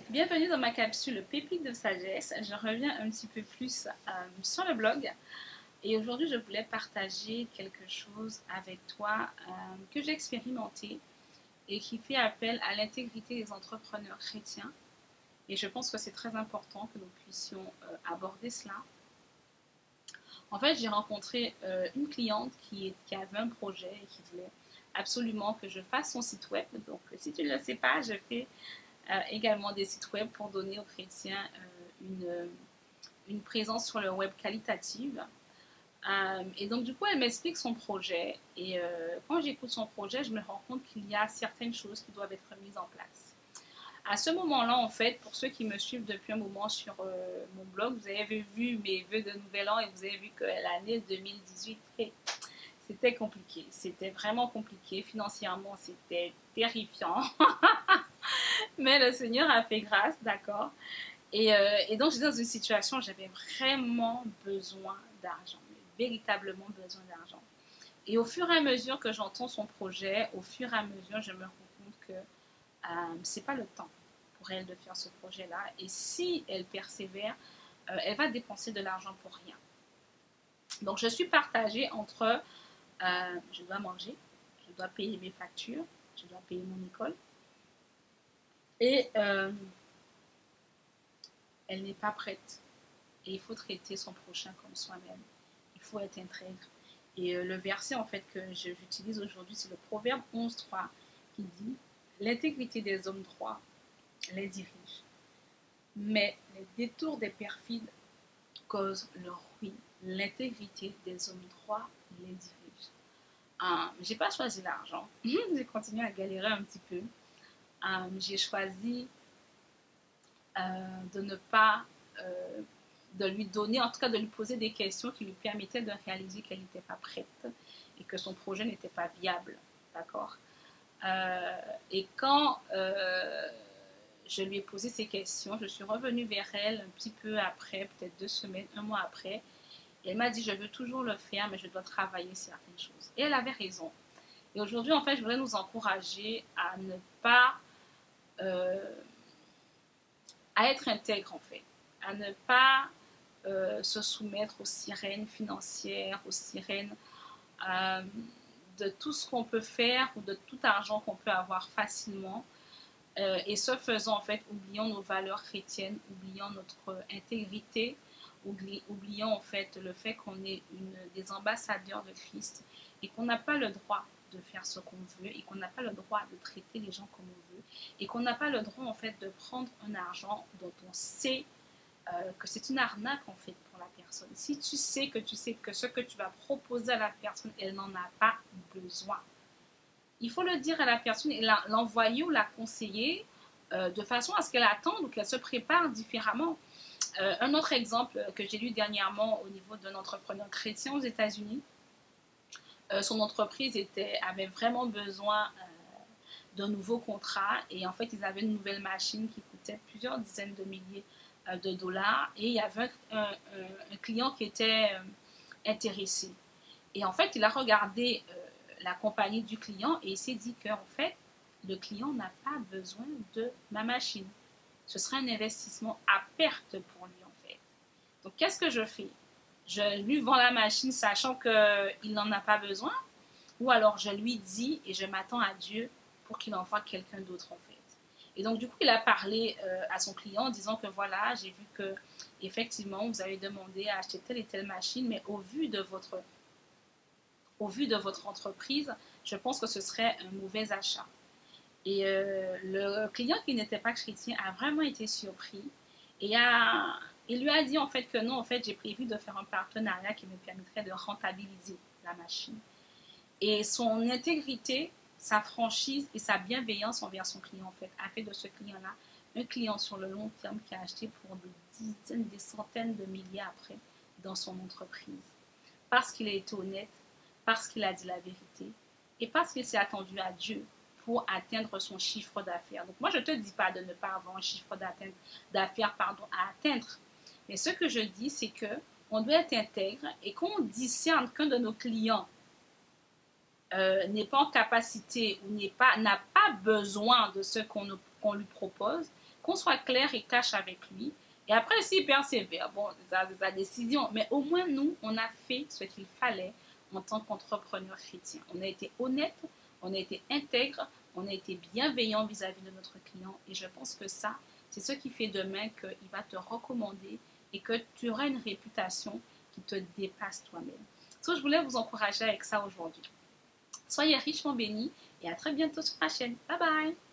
Bienvenue dans ma capsule Pépite de sagesse. Je reviens un petit peu plus sur le blog et aujourd'hui je voulais partager quelque chose avec toi que j'ai expérimenté et qui fait appel à l'intégrité des entrepreneurs chrétiens. Et je pense que c'est très important que nous puissions aborder cela. En fait, j'ai rencontré une cliente qui avait un projet et qui voulait absolument que je fasse son site web. Donc, si tu ne le sais pas, je fais également des sites web pour donner aux chrétiens une présence sur le web qualitative. Et donc, du coup, elle m'explique son projet. Et quand j'écoute son projet, je me rends compte qu'il y a certaines choses qui doivent être mises en place. À ce moment-là, en fait, pour ceux qui me suivent depuis un moment sur mon blog, vous avez vu mes vœux de nouvel an et vous avez vu que l'année 2018, c'était compliqué. C'était vraiment compliqué. Financièrement, c'était terrifiant. Mais le Seigneur a fait grâce, d'accord. Et donc, j'étais dans une situation où j'avais vraiment besoin d'argent, véritablement besoin d'argent. Et au fur et à mesure que j'entends son projet, au fur et à mesure, je me rends compte que c'est pas le temps pour elle de faire ce projet-là. Et si elle persévère, elle va dépenser de l'argent pour rien. Donc, je suis partagée entre je dois manger, je dois payer mes factures, je dois payer mon école. Et elle n'est pas prête. Et il faut traiter son prochain comme soi-même. Il faut être intègre. Et le verset en fait que j'utilise aujourd'hui, c'est le Proverbe 11.3 qui dit « L'intégrité des hommes droits les dirige, mais les détours des perfides causent leur ruine. L'intégrité des hommes droits les dirige. » J'ai pas choisi l'argent. J'ai continué à galérer un petit peu. J'ai choisi de ne pas de lui donner, en tout cas de lui poser des questions qui lui permettaient de réaliser qu'elle n'était pas prête et que son projet n'était pas viable, d'accord. Et quand je lui ai posé ces questions, je suis revenue vers elle un petit peu après, peut-être 2 semaines, 1 mois après, et elle m'a dit je veux toujours le faire, mais je dois travailler certaines choses. Et elle avait raison. Et aujourd'hui, en fait, je voudrais nous encourager à ne pas à être intègre, en fait, à ne pas se soumettre aux sirènes financières, aux sirènes de tout ce qu'on peut faire ou de tout argent qu'on peut avoir facilement. Et ce faisant, en fait, oublions nos valeurs chrétiennes, oublions notre intégrité, oublions en fait le fait qu'on est des ambassadeurs de Christ et qu'on n'a pas le droit de faire ce qu'on veut et qu'on n'a pas le droit de traiter les gens comme on veut et qu'on n'a pas le droit en fait de prendre un argent dont on sait que c'est une arnaque en fait pour la personne. Si tu sais que ce que tu vas proposer à la personne, elle n'en a pas besoin. Il faut le dire à la personne et l'envoyer ou la conseiller de façon à ce qu'elle attende ou qu'elle se prépare différemment. Un autre exemple que j'ai lu dernièrement au niveau d'un entrepreneur chrétien aux États-Unis, son entreprise avait vraiment besoin d'un nouveau contrat et en fait ils avaient une nouvelle machine qui coûtait plusieurs dizaines de milliers de dollars et il y avait un client qui était intéressé. Et en fait il a regardé la compagnie du client et il s'est dit qu'en fait le client n'a pas besoin de ma machine. Ce serait un investissement à perte pour lui en fait. Donc qu'est-ce que je fais? Je lui vends la machine sachant qu'il n'en a pas besoin ou alors je lui dis et je m'attends à Dieu pour qu'il envoie quelqu'un d'autre en fait. Et donc du coup il a parlé à son client en disant que voilà, j'ai vu que effectivement vous avez demandé à acheter telle et telle machine, mais au vu de votre entreprise, je pense que ce serait un mauvais achat. Et le client qui n'était pas chrétien a vraiment été surpris et il lui a dit en fait que non, en fait j'ai prévu de faire un partenariat qui me permettrait de rentabiliser la machine. Et son intégrité, sa franchise et sa bienveillance envers son client en fait a fait de ce client-là un client sur le long terme qui a acheté pour des dizaines, des centaines de milliers après dans son entreprise. Parce qu'il a été honnête, parce qu'il a dit la vérité et parce qu'il s'est attendu à Dieu pour atteindre son chiffre d'affaires. Donc moi, je ne te dis pas de ne pas avoir un chiffre d'affaires à atteindre. Mais ce que je dis, c'est qu'on doit être intègre et qu'on discerne qu'un de nos clients n'est pas en capacité ou n'a pas besoin de ce qu'on qu'on lui propose, qu'on soit clair et cash avec lui. Et après, s'il persévère, bon, c'est sa décision. Mais au moins, nous, on a fait ce qu'il fallait en tant qu'entrepreneur chrétien. On a été honnête, on a été intègre, on a été bienveillant vis-à-vis de notre client. Et je pense que ça, c'est ce qui fait demain qu'il va te recommander et que tu auras une réputation qui te dépasse toi-même. Donc, je voulais vous encourager avec ça aujourd'hui. Soyez richement bénis et à très bientôt sur ma chaîne. Bye bye!